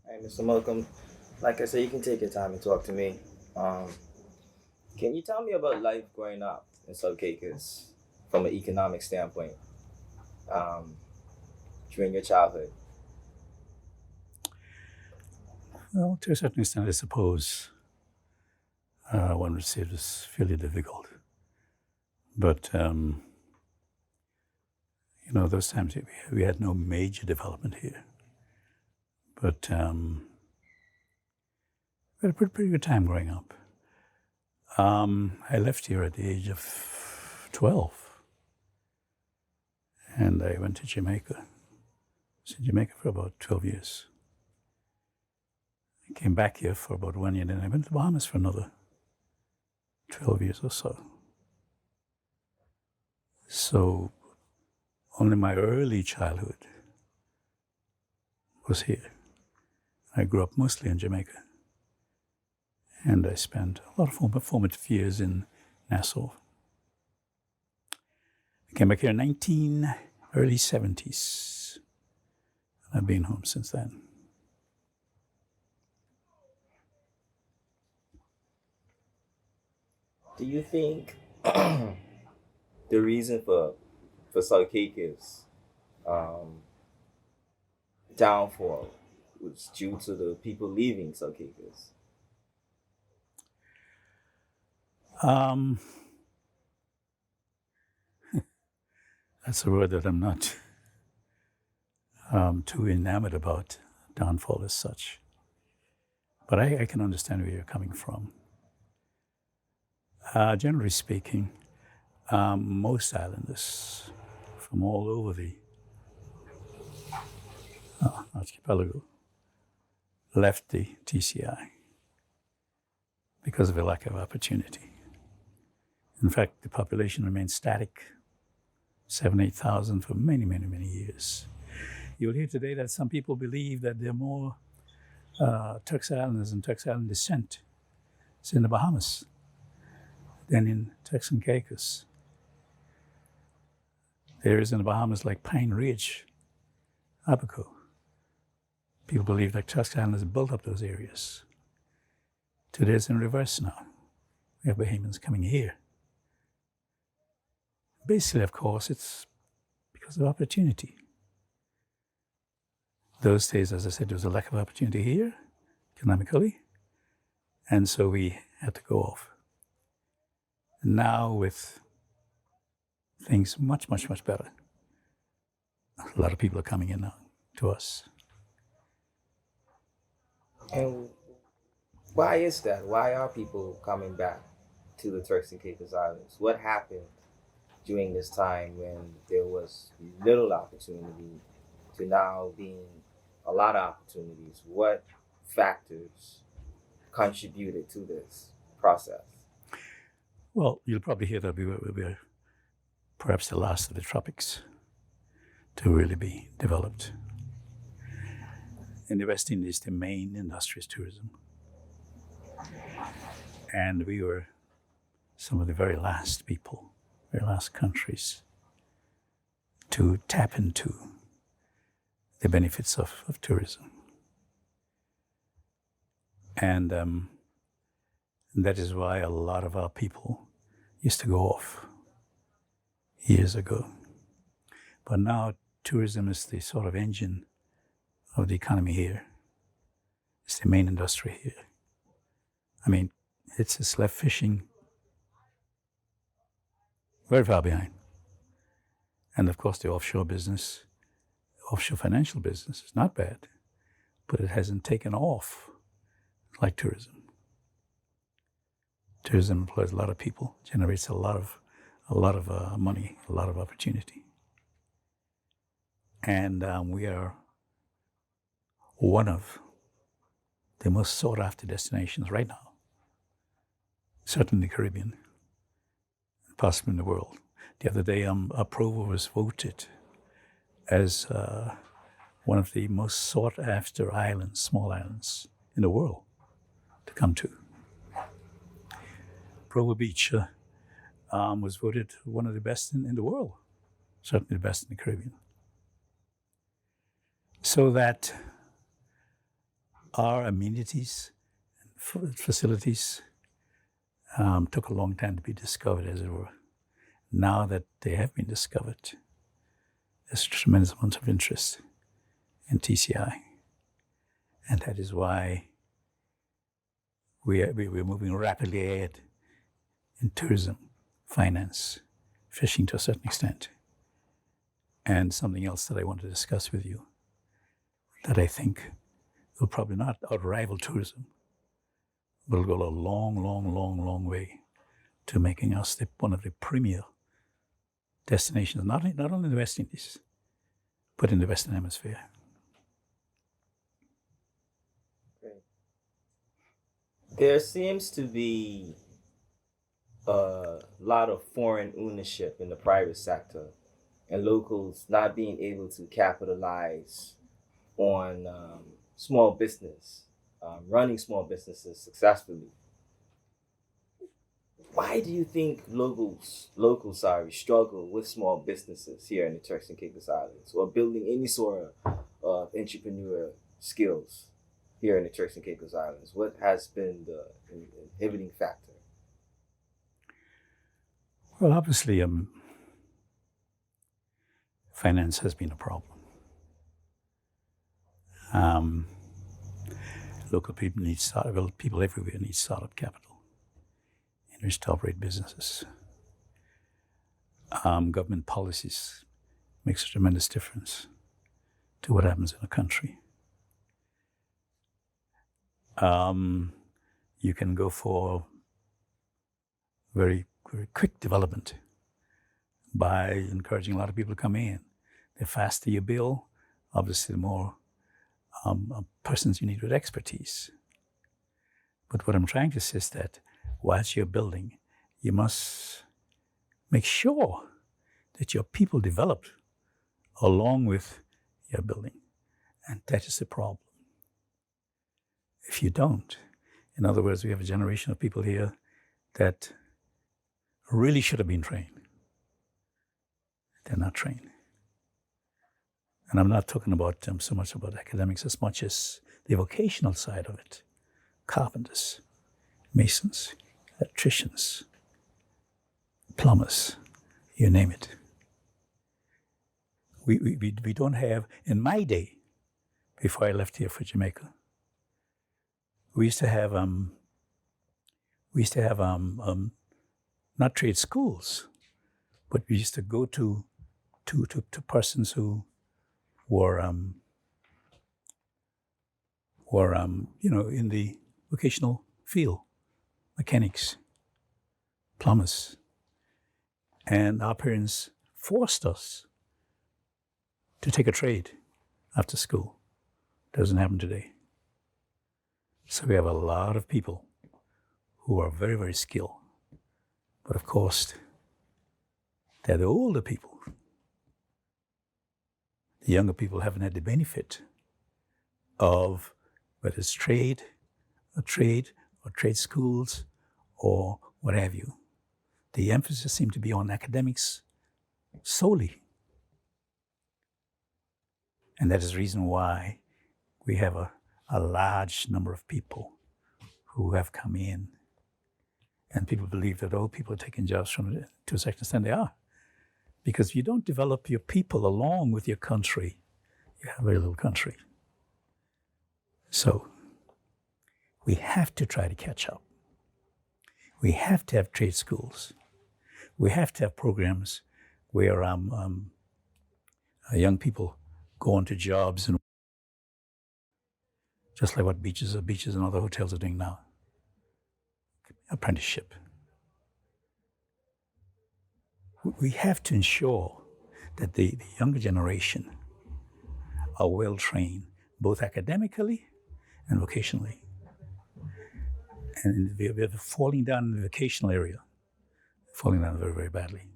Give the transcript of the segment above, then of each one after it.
Hey, Mr. Malcolm, like I said, you can take your time and talk to me. Um, can you tell me about life growing up in South Caicos from an economic standpoint um, during your childhood? Well, to a certain extent, I suppose one would say it was fairly difficult. But, those times we had no major development here. But we had a pretty good time growing up. I left here at the age of 12, and I went to Jamaica. I was in Jamaica for about 12 years. I came back here for about 1 year, then I went to the Bahamas for another 12 years or so. So only my early childhood was here. I grew up mostly in Jamaica, and I spent a lot of formative years in Nassau. I came back here in early 70s. I've been home since then. Do you think the reason for South Caicos um, downfall was due to the people leaving South Caicos? Um, that's a word that I'm not too enamored about, downfall as such. But I can understand where you're coming from. Generally speaking, most islanders from all over the archipelago left the TCI because of a lack of opportunity. In fact, the population remained static, 8,000 for many, many, many years. You'll hear today that some people believe that there are more Turks Islanders and Turks Island descent in the Bahamas than in Turks and Caicos. There is in the Bahamas like Pine Ridge, Abaco. People believe that Turks Islanders built up those areas. Today it's in reverse now. We have Bahamians coming here. Basically, of course, it's because of opportunity. Those days, as I said, there was a lack of opportunity here, economically, and so we had to go off. Now, with things much, much, much better, a lot of people are coming in now to us. And why is that? Why are people coming back to the Turks and Caicos Islands? What happened during this time when there was little opportunity to now being a lot of opportunities? What factors contributed to this process? Well, you'll probably hear that we were perhaps the last of the tropics to really be developed. In the West Indies, the main industry is tourism. And we were some of the very last people, very last countries to tap into the benefits of tourism. And that is why a lot of our people used to go off years ago. But now tourism is the sort of engine of the economy here. It's the main industry here. I mean, it's left fishing very far behind. And of course, the offshore business, offshore financial business is not bad, but it hasn't taken off like tourism. Tourism employs a lot of people, generates a lot of money, a lot of opportunity. And we are one of the most sought after destinations right now, certainly in the Caribbean, possibly in the world. The other day, Provo was voted as one of the most sought after islands, small islands in the world to come to. Provo Beach was voted one of the best in the world, certainly the best in the Caribbean. So that our amenities and facilities took a long time to be discovered, as it were. Now that they have been discovered, there's a tremendous amount of interest in TCI. And that is why we're moving rapidly ahead in tourism, finance, fishing to a certain extent. And something else that I want to discuss with you that I think will probably not outrival tourism, but will go a long way to making us one of the premier destinations, not only in the West Indies, but in the Western Hemisphere. Great. There seems to be a lot of foreign ownership in the private sector and locals not being able to capitalize on small business, running small businesses successfully. Why do you think locals struggle with small businesses here in the Turks and Caicos Islands, or building any sort of entrepreneur skills here in the Turks and Caicos Islands? What has been the inhibiting factor? Well, obviously, finance has been a problem. Local people need people everywhere need startup capital in which to operate businesses. Government policies makes a tremendous difference to what happens in a country. You can go for very quick development by encouraging a lot of people to come in. The faster you build, obviously the more persons you need with expertise. But what I'm trying to say is that whilst you're building, you must make sure that your people develop along with your building. And that is the problem. If you don't, in other words, we have a generation of people here that really should have been trained. They're not trained. And I'm not talking about so much about academics as much as the vocational side of it. Carpenters, masons, electricians, plumbers, you name it. We don't have, in my day, before I left here for Jamaica, we used to have not trade schools, but we used to go to persons who were in the vocational field, mechanics, plumbers, and our parents forced us to take a trade after school. Doesn't happen today. So we have a lot of people who are very, very skilled. But of course, they're the older people. The younger people haven't had the benefit of whether it's trade or trade schools or what have you. The emphasis seems to be on academics solely. And that is the reason why we have a large number of people who have come in. And people believe that, people are taking jobs from it. To a certain extent, they are. Because if you don't develop your people along with your country, you have a very little country. So we have to try to catch up. We have to have trade schools. We have to have programs where young people go into jobs, and just like what beaches and other hotels are doing now. Apprenticeship. We have to ensure that the younger generation are well trained, both academically and vocationally. And we're falling down in the vocational area, falling down very, very badly.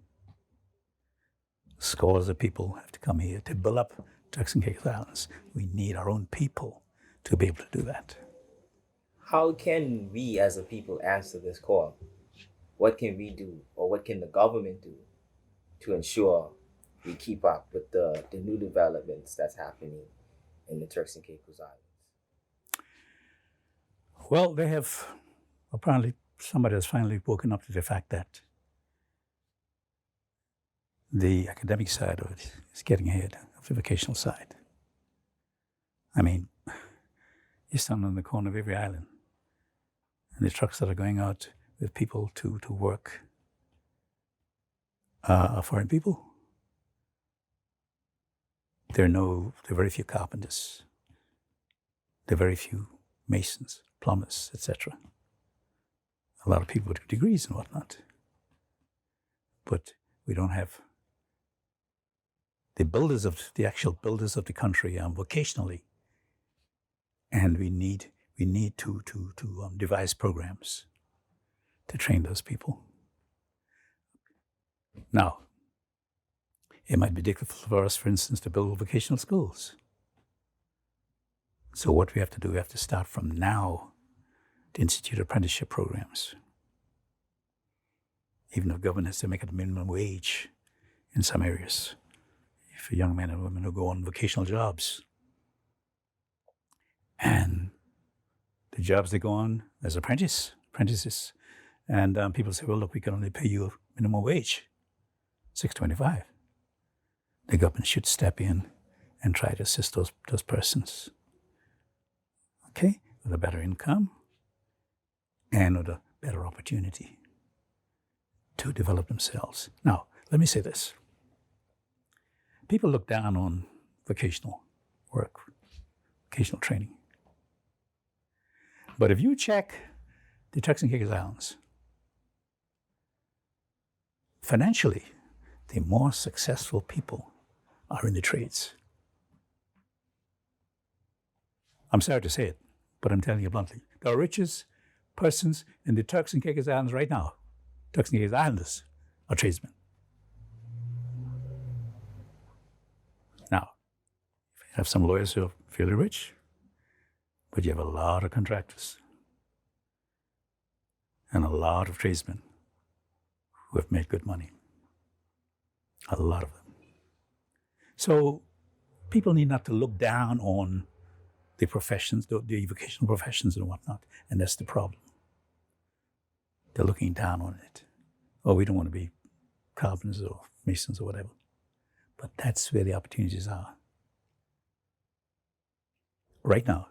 Scores of people have to come here to build up Turks and Caicos Islands. We need our own people to be able to do that. How can we as a people answer this call? What can we do, or what can the government do to ensure we keep up with the new developments that's happening in the Turks and Caicos Islands? Well, they have, apparently, somebody has finally woken up to the fact that the academic side of it is getting ahead of the vocational side. I mean, you stand on the corner of every island, and the trucks that are going out with people to work are foreign people. There are very few carpenters. There are very few masons, plumbers, etc. A lot of people with degrees and whatnot. But we don't have the actual builders of the country vocationally. And we need to devise programs to train those people. Now, it might be difficult for us, for instance, to build vocational schools. So what we have to do, we have to start from now to institute apprenticeship programs. Even if government has to make it a minimum wage in some areas, for young men and women who go on vocational jobs. And the jobs they go on as apprentices. And people say, well, look, we can only pay you a minimum wage, $6.25. The government should step in and try to assist those persons, okay, with a better income and with a better opportunity to develop themselves. Now, let me say this. People look down on vocational work, vocational training. But if you check the Turks and Caicos Islands, financially, the more successful people are in the trades. I'm sorry to say it, but I'm telling you bluntly. The richest persons in the Turks and Caicos Islands right now, Turks and Caicos Islanders, are tradesmen. Now, you have some lawyers who are fairly rich, but you have a lot of contractors and a lot of tradesmen who have made good money. A lot of them. So people need not to look down on the professions, the vocational professions and whatnot, and that's the problem. They're looking down on it. Oh, we don't want to be carpenters or masons or whatever. But that's where the opportunities are. Right now,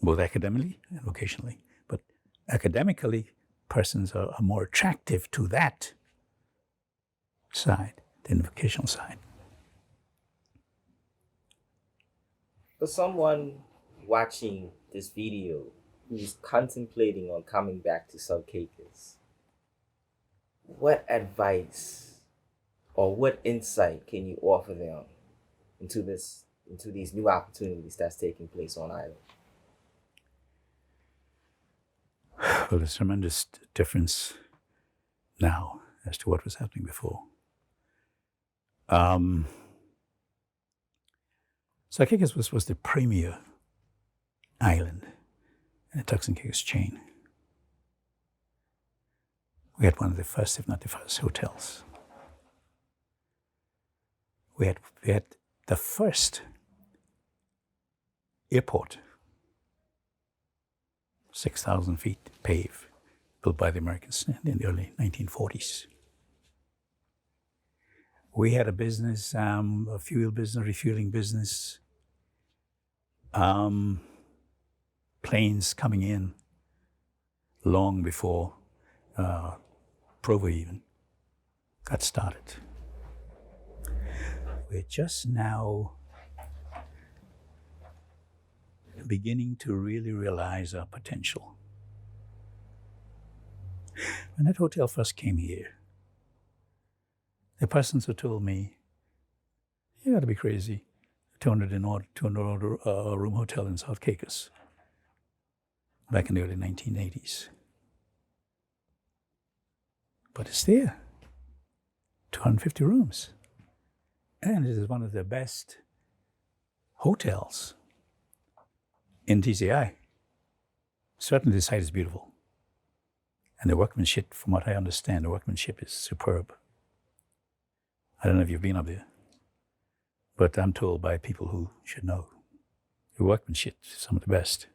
both academically and vocationally. But academically, persons are more attractive to that side than the vocational side. For someone watching this video who's contemplating on coming back to South Caicos, what advice or what insight can you offer them into these new opportunities that's taking place on island? Well, there's tremendous difference now as to what was happening before. South Caicos was the premier island in the Turks and Caicos chain. We had one of the first, if not the first, hotels. We had the first airport, 6,000 feet paved, built by the Americans in the early 1940s. We had a business, a fuel business, refueling business, planes coming in long before Provo even got started. We're just now beginning to really realize our potential. When that hotel first came here, the persons who told me, you gotta be crazy, 200 room hotel in South Caicos back in the early 1980s. But it's there, 250 rooms. And it is one of the best hotels in TCI. Certainly the site is beautiful. And the workmanship, from what I understand, the workmanship is superb. I don't know if you've been up there, but I'm told by people who should know, the workmanship is some of the best.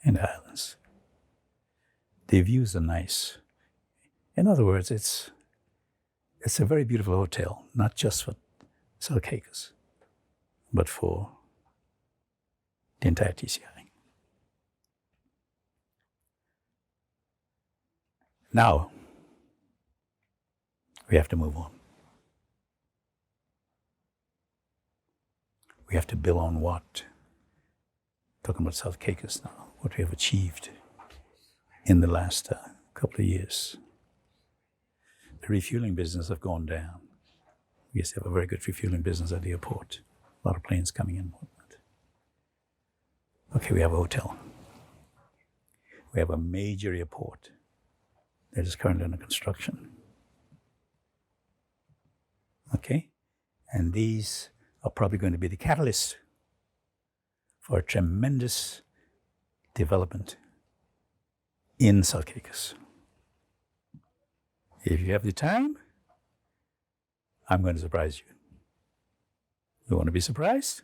in the islands. The views are nice. In other words, it's a very beautiful hotel, not just for South Caicos, but for the entire TCI. Now, we have to move on. We have to build on what? Talking about South Caicos now, what we have achieved in the last couple of years. The refueling business have gone down. We used to have a very good refueling business at the airport. A lot of planes coming in. Okay, we have a hotel. We have a major airport that is currently under construction. Okay? And these are probably going to be the catalyst for a tremendous development in South Caicos. If you have the time, I'm going to surprise you. You want to be surprised?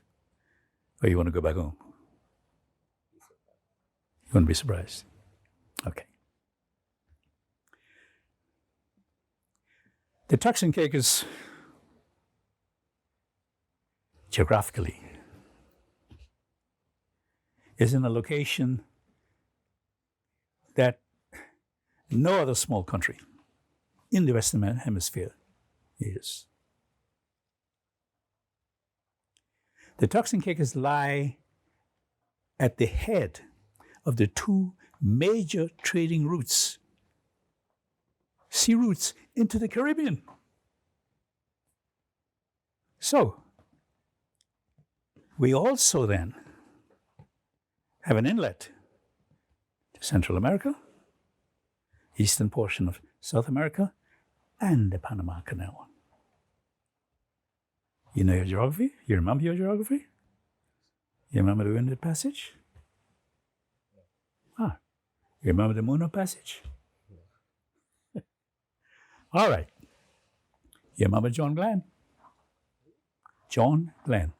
Or you want to go back home? You want to be surprised? Okay. The Turks and Caicos, geographically, is in a location that no other small country in the Western Hemisphere is. The Turks and Caicos lie at the head of the two major trading routes, sea routes into the Caribbean. So, we also then have an inlet to Central America, eastern portion of South America, and the Panama Canal. You know your geography? You remember your geography? You remember the Unending Passage? Ah, you remember the Mono Passage? All right. You remember John Glenn? John Glenn.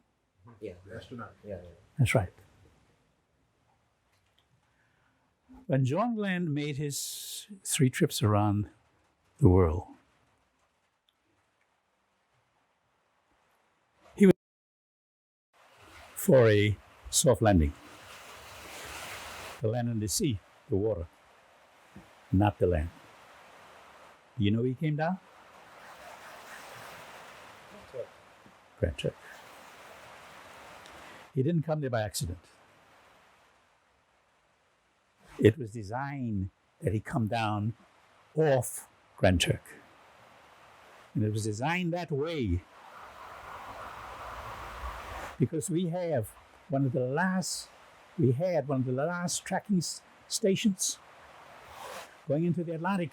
Yeah, astronaut. Yeah. That's right. When John Glenn made his 3 trips around the world, he was for a soft landing. The land and the sea, the water, not the land. You know where he came down? Grand Turk. He didn't come there by accident. It was designed that he come down off Grand Turk. And it was designed that way because we had one of the last tracking stations going into the Atlantic.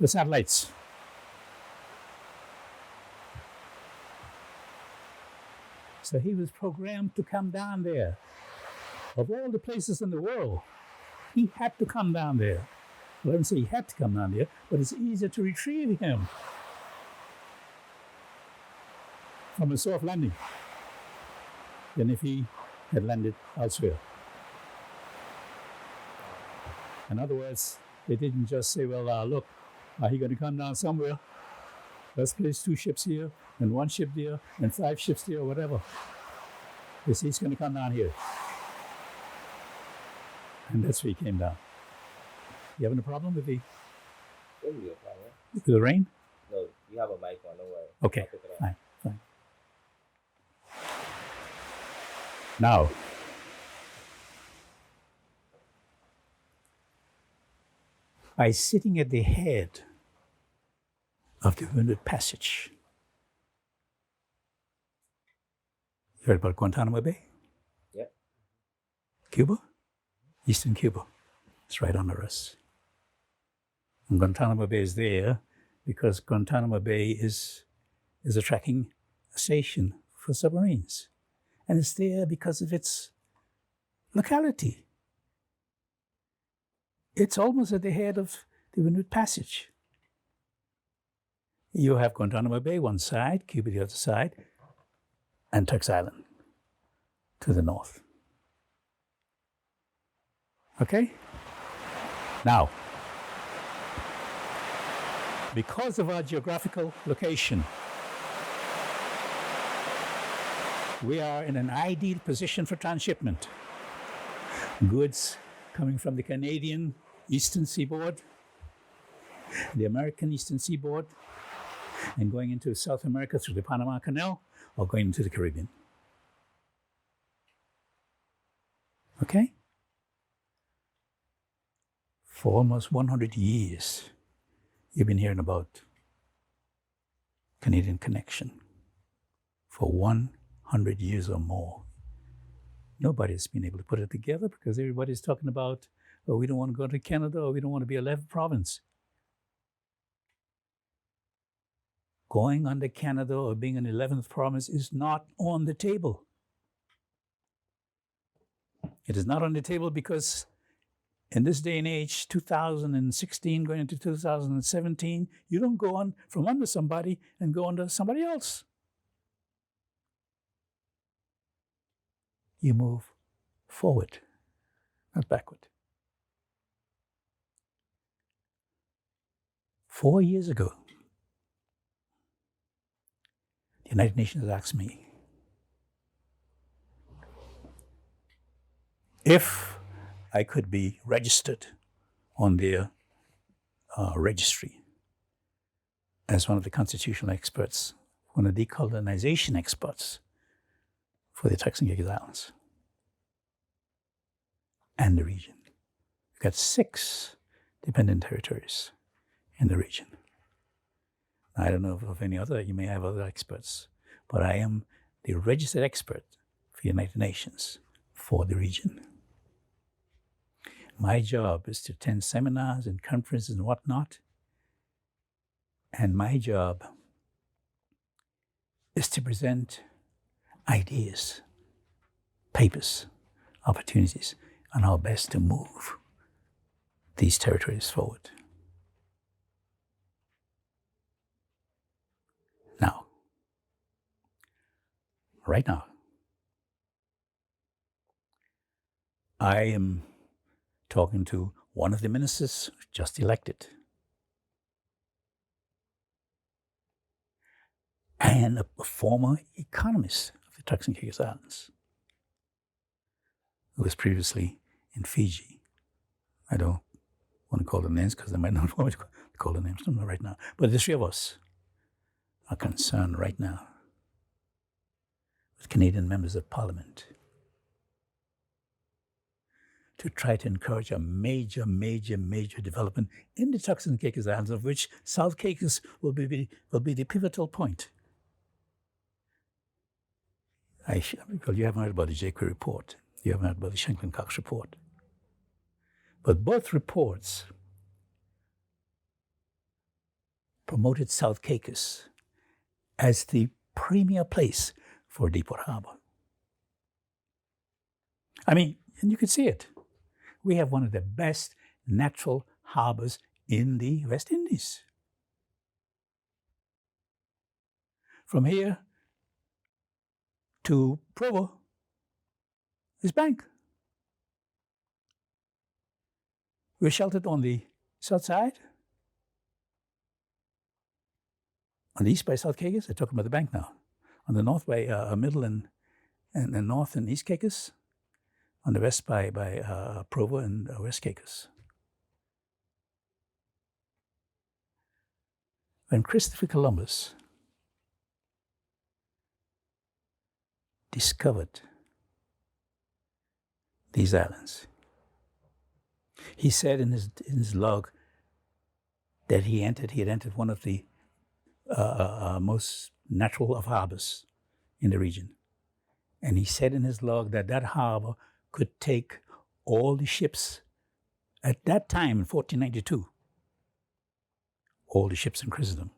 The satellites. So he was programmed to come down there. Of all the places in the world, he had to come down there. Well, I don't say he had to come down there, but it's easier to retrieve him from a soft landing than if he had landed elsewhere. In other words, they didn't just say, well, look, he's going to come down somewhere. Let's place 2 ships here, and 1 ship there, and 5 ships there, or whatever. They say he's going to come down here. And that's where he came down. You having a problem with the with the rain? No, you have a mic on, don't worry. Okay, fine. Now, by sitting at the head of the Unending Passage, you heard about Guantanamo Bay? Yeah. Cuba? Eastern Cuba. It's right under us. And Guantanamo Bay is there because Guantanamo Bay is a tracking station for submarines. And it's there because of its locality. It's almost at the head of the Unending Passage. You have Guantanamo Bay one side, Cuba the other side, and Turks Island to the north. Okay? Now, because of our geographical location, we are in an ideal position for transshipment. Goods coming from the Canadian Eastern Seaboard, the American Eastern Seaboard, and going into South America through the Panama Canal, or going into the Caribbean. Okay? For almost 100 years, you've been hearing about Canadian connection. For 100 years or more. Nobody's been able to put it together because everybody's talking about, oh, we don't want to go to Canada, or we don't want to be a 11th province. Going under Canada or being an 11th province is not on the table. It is not on the table because in this day and age, 2016 going into 2017, you don't go on from under somebody and go under somebody else. You move forward, not backward. 4 years ago, the United Nations asked me if I could be registered on their registry as one of the constitutional experts, one of the decolonization experts for the Turks and Caicos Islands and the region. We've got 6 dependent territories in the region. I don't know of any other, you may have other experts, but I am the registered expert for the United Nations for the region. My job is to attend seminars and conferences and whatnot, and my job is to present ideas, papers, opportunities on how best to move these territories forward. Now, right now, I am talking to one of the ministers just elected and a former economist of the Turks and Caicos Islands who was previously in Fiji. I don't want to call the names because they might not want me to call the names right now. But the 3 of us are concerned right now with Canadian members of Parliament to try to encourage a major development in the Turks and Caicos Islands, of which South Caicos will be the pivotal point. Well, you haven't heard about the J.Q. report. You haven't heard about the Shanklin-Cox report. But both reports promoted South Caicos as the premier place for Deepwater Harbor. I mean, and you could see it. We have one of the best natural harbors in the West Indies. From here to Provo is Bank. We're sheltered on the south side, on the east by South Caicos. I'm talking about the Bank now. On the north by Middle and North and East Caicos. On the west by Provo and West Caicos. When Christopher Columbus discovered these islands, he said in his log that he had entered one of the most natural of harbors in the region. And he said in his log that harbor could take all the ships at that time in 1492, all the ships in Christendom.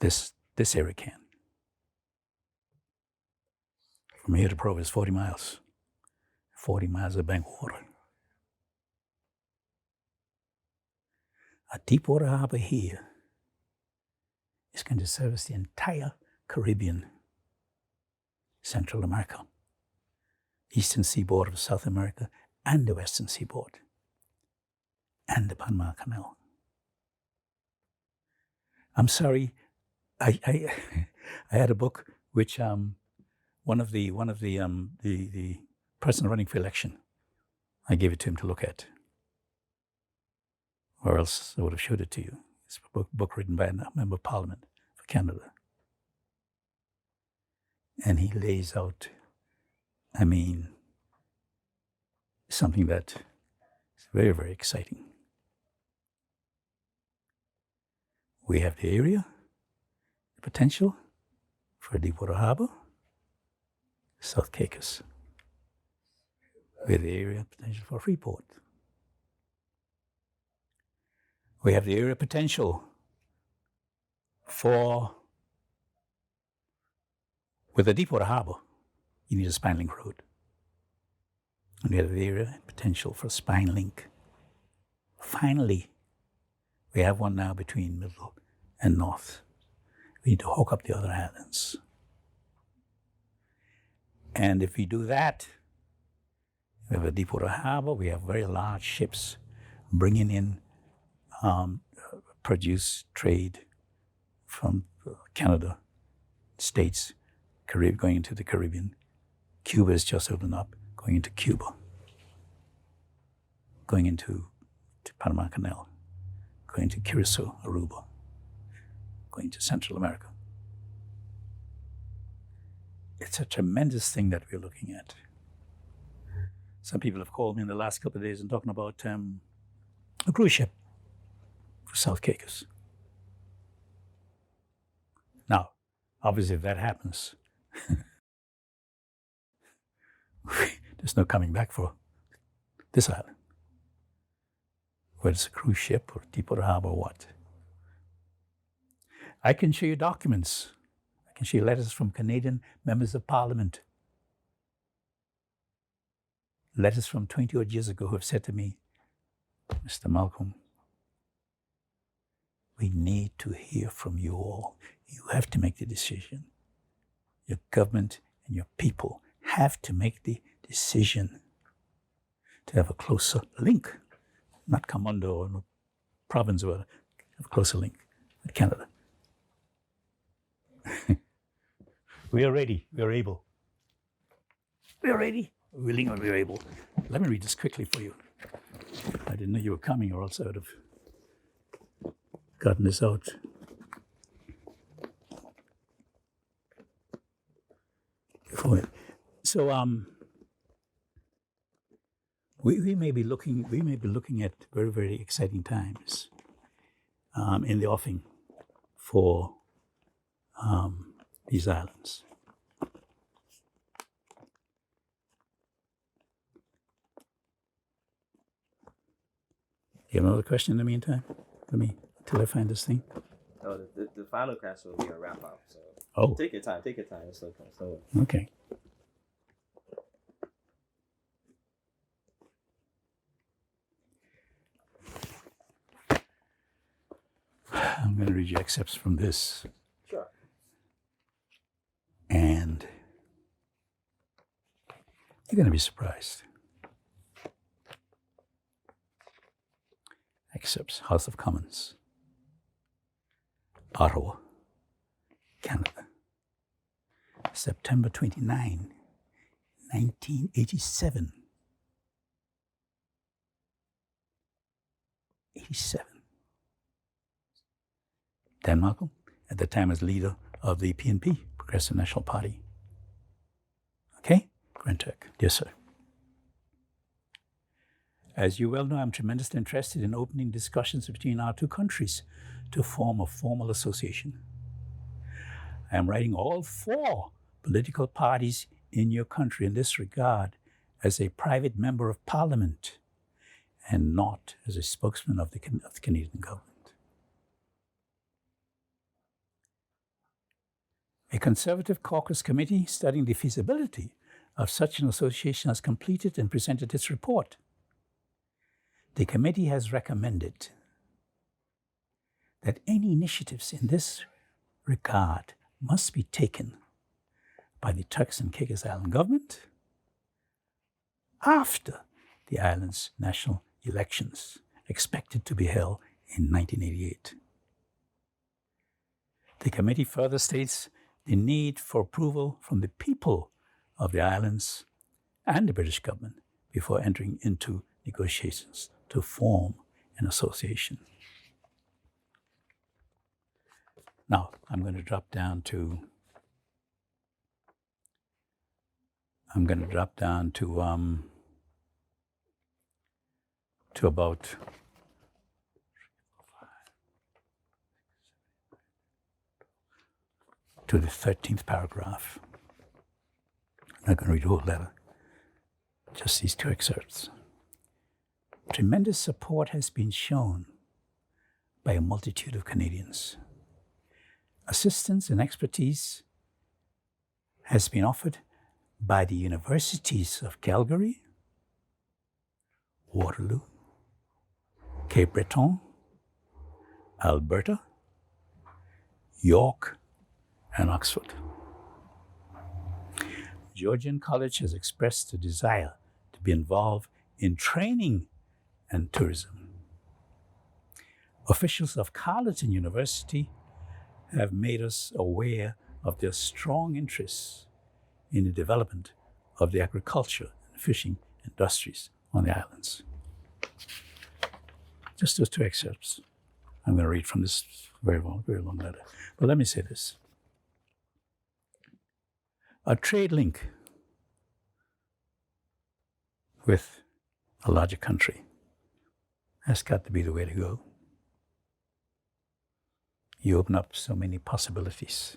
This area can. From here to Provo is 40 miles. 40 miles of bank water. A deep water harbor here is going to service the entire Caribbean, Central America. eastern seaboard of South America and the western seaboard and the Panama Canal. I'm sorry, I had a book which one of the person running for election, I gave it to him to look at, or else I would have showed it to you. It's a book written by a member of Parliament for Canada, and he lays out, something that is very, very exciting. We have the area, the potential for a deepwater harbor, South Caicos. We have the area potential for Freeport. We have the area potential for, with a deepwater harbor, you need a spine link road. And we have the area potential for a spine link. Finally, we have one now between middle and north. We need to hook up the other islands. And if we do that, we have a deepwater harbor, we have very large ships bringing in produce, trade from Canada, States, Caribbean, going into the Caribbean. Cuba is just opened up, going into Cuba, going into Panama Canal, going to Curacao, Aruba, going to Central America. It's a tremendous thing that we're looking at. Some people have called me in the last couple of days and talking about a cruise ship for South Caicos. Now, obviously, if that happens, there's no coming back for this island. Whether it's a cruise ship or deepwater harbor or what. I can show you documents. I can show you letters from Canadian members of Parliament. Letters from 20-odd years ago who have said to me, Mr. Malcolm, we need to hear from you all. You have to make the decision. Your government and your people have to make the decision to have a closer link, not commando or no province, but have a closer link with Canada. We are ready. We are able. We are ready. We're willing and we're able. Let me read this quickly for you. I didn't know you were coming, or else I would have gotten this out. So we may be looking at very, very exciting times in the offing for these islands. You have another question in the meantime? Till I find this thing. No, the final question will be a wrap up. So take your time. It's okay. Okay. I'm going to read you excerpts from this. Sure. And you're going to be surprised. Excerpts, House of Commons, Ottawa, Canada, September 29, 1987. 87. Dan Malcolm, at the time as leader of the PNP, Progressive National Party. Okay? Grand Turk. Dear sir. As you well know, I'm tremendously interested in opening discussions between our two countries to form a formal association. I am writing all 4 political parties in your country in this regard as a private member of Parliament and not as a spokesman of the Canadian government. A Conservative caucus committee studying the feasibility of such an association has completed and presented its report. The committee has recommended that any initiatives in this regard must be taken by the Turks and Caicos Island government, after the island's national elections, expected to be held in 1988. The committee further states the need for approval from the people of the islands and the British government before entering into negotiations to form an association. Now, I'm going to drop down to about to the 13th paragraph. I'm not going to read the whole letter, just these two excerpts. Tremendous support has been shown by a multitude of Canadians. Assistance and expertise has been offered by the universities of Calgary, Waterloo, Cape Breton, Alberta, York, and Oxford. Georgian College has expressed a desire to be involved in training and tourism. Officials of Carleton University have made us aware of their strong interests in the development of the agriculture and fishing industries on the islands. Just those two excerpts. I'm going to read from this very long letter. But let me say this. A trade link with a larger country has got to be the way to go. You open up so many possibilities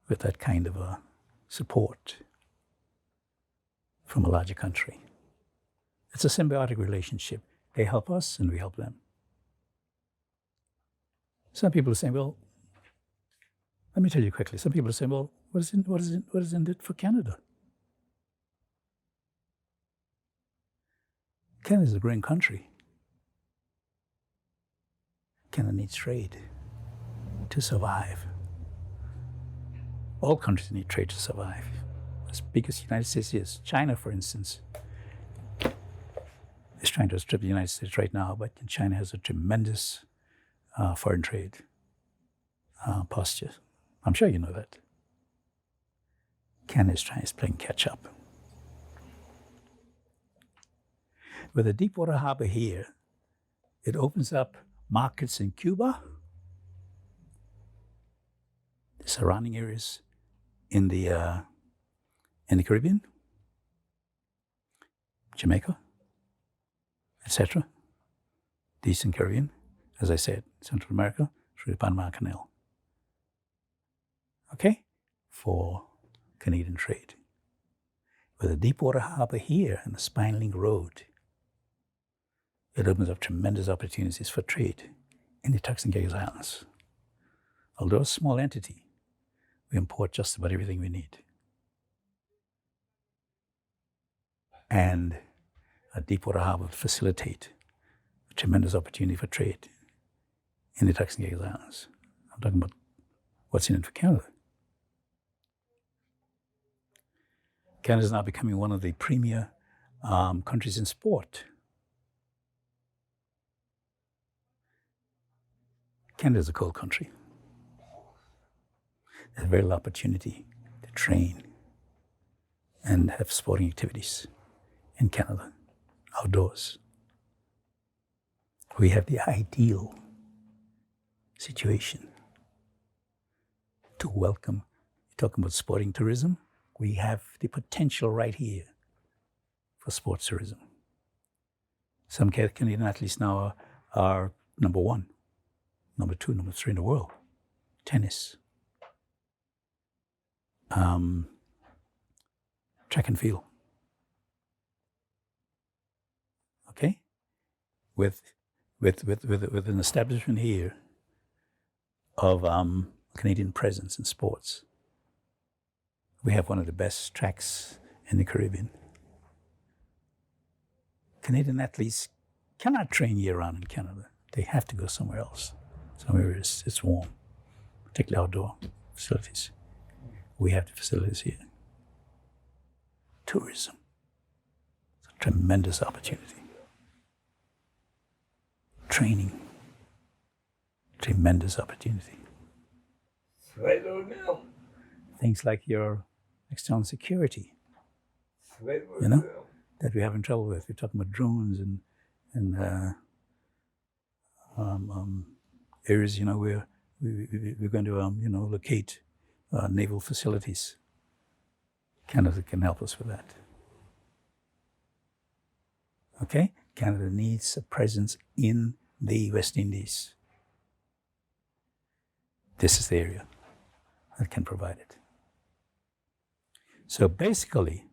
with that kind of a support from a larger country. It's a symbiotic relationship. They help us and we help them. Some people are saying, well, let me tell you quickly. Some people are saying, well, what is in it for Canada? Canada is a growing country. Canada needs trade to survive. All countries need trade to survive. As big as the United States is. China, for instance, is trying to outstrip the United States right now, but China has a tremendous foreign trade posture. I'm sure you know that. Canada is playing catch up. With a deep water harbor here, it opens up markets in Cuba, the surrounding areas in the Caribbean, Jamaica, etc. The Eastern Caribbean, as I said, Central America, through the Panama Canal. Okay? For Canadian trade. With a deep water harbor here and a spine link road, it opens up tremendous opportunities for trade in the Turks and Caicos Islands. Although a small entity, we import just about everything we need. And a deep water harbor would facilitate a tremendous opportunity for trade in the Turks and Caicos Islands. I'm talking about what's in it for Canada. Canada is now becoming one of the premier countries in sport. Canada is a cold country. There's very little opportunity to train and have sporting activities in Canada, outdoors. We have the ideal situation to welcome. You're talking about sporting tourism. We have the potential right here for sports tourism. Some Canadian athletes now are number one, number two, number three in the world. Tennis, track and field. Okay, with an establishment here of Canadian presence in sports. We have one of the best tracks in the Caribbean. Canadian athletes cannot train year-round in Canada. They have to go somewhere else. Somewhere it's warm, particularly outdoor facilities. We have the facilities here. Tourism. Tremendous opportunity. Training. Tremendous opportunity. Right on now. Things like your external security, Right on you know, now. that we're having trouble with. We're talking about drones and areas, you know, where we're going to, you know, locate naval facilities. Canada can help us with that. Okay? Canada needs a presence in the West Indies. This is the area that can provide it. So basically,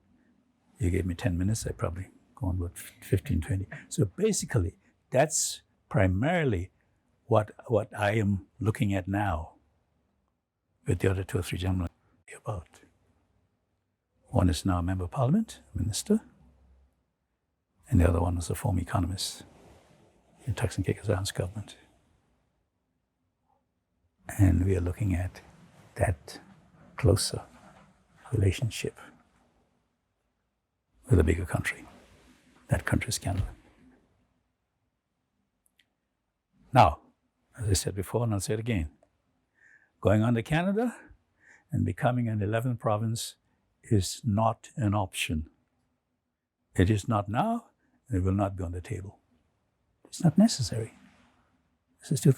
you gave me 10 minutes, I probably go on about 15, 20. So basically, that's primarily what I am looking at now with the other 2 or 3 gentlemen about. One is now a member of parliament, a minister, and the other one is a former economist in Turks and Caicos Islands government. And we are looking at that closer relationship with a bigger country. That country is Canada. Now, as I said before, and I'll say it again, going on to Canada and becoming an 11th province is not an option. It is not now, and it will not be on the table. It's not necessary. This is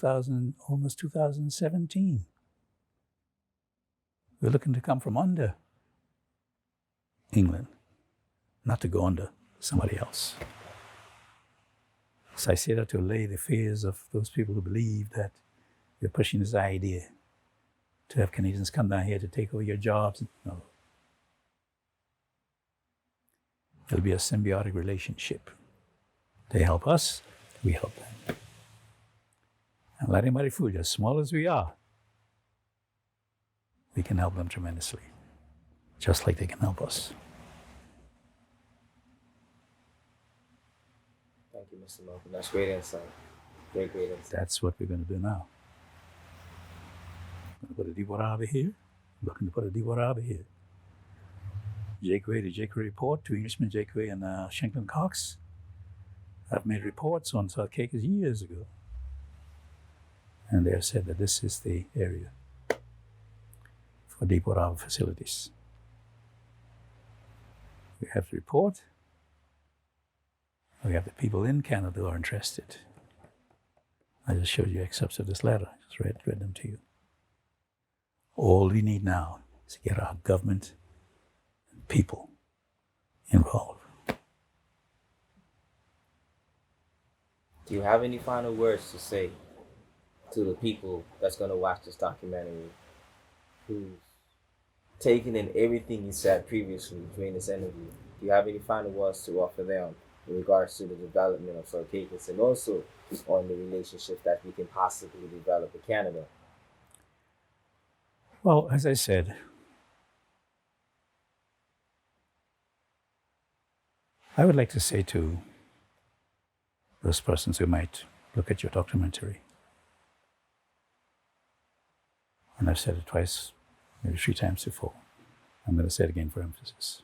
almost 2017. We're looking to come from under England, not to go under somebody else. So I say that to allay the fears of those people who believe that we're pushing this idea to have Canadians come down here to take over your jobs. No. It'll be a symbiotic relationship. They help us, we help them. And let anybody fool you, as small as we are, we can help them tremendously, just like they can help us. Thank you, Mr. Malcolm. That's great insight. Great insight. That's what we're going to do now. I'm going to put a deep water harbor here. I'm looking to put a deep water harbor here. Jakeway, the Jakeway report, 2 Englishmen, Jakeway and Shanklin Cox. I've made reports on South Caicos years ago. And they have said that this is the area for deep water harbor facilities. We have the report. We have the people in Canada who are interested. I just showed you excerpts of this letter. I just read them to you. All we need now is to get our government and people involved. Do you have any final words to say to the people that's going to watch this documentary, who's taken in everything you said previously during this interview? Do you have any final words to offer them in regards to the development of South Caicos and also on the relationship that we can possibly develop with Canada? Well, as I said, I would like to say to those persons who might look at your documentary, and I've said it twice, maybe 3 times before, I'm going to say it again for emphasis.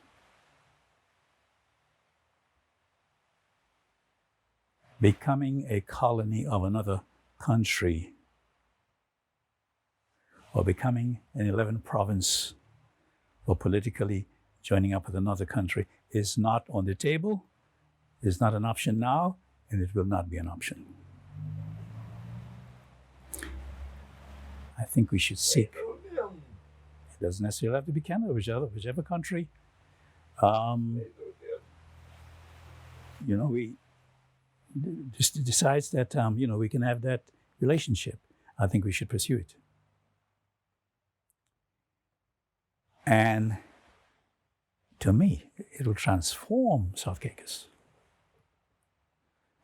Becoming a colony of another country or becoming an 11th province or politically joining up with another country is not on the table, is not an option now, and it will not be an option. I think we should seek. It doesn't necessarily have to be Canada, whichever country. We just decides that we can have that relationship. I think we should pursue it. And to me, it will transform South Caicos,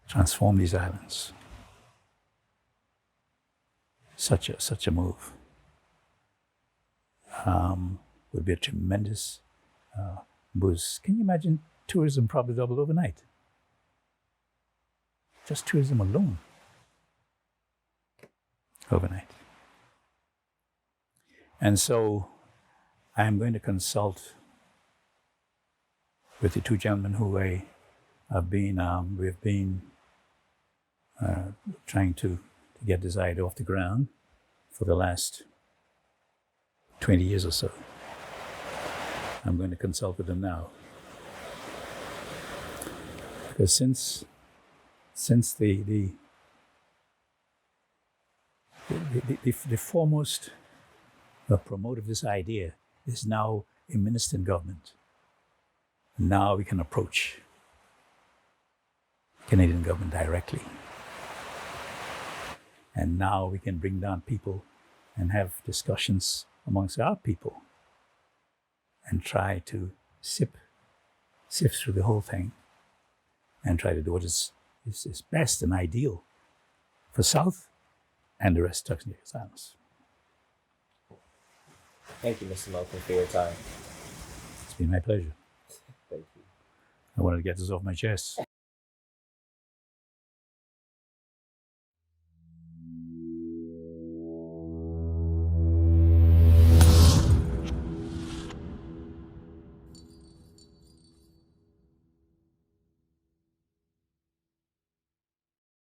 transform these islands. Such a move would be a tremendous boost. Can you imagine tourism probably doubled overnight? Just tourism alone, overnight. And so I am going to consult with the 2 gentlemen who I we've been trying to get this idea off the ground for the last 20 years or so. I'm going to consult with them now. Because since the foremost promoter of this idea is now a minister in government, now we can approach Canadian government directly. And now we can bring down people and have discussions amongst our people and try to sift through the whole thing and try to do what is best and ideal for South and the rest of Turks and Caicos Islands. Thank you, Mr. Malcolm, for your time. It's been my pleasure. Thank you. I wanted to get this off my chest.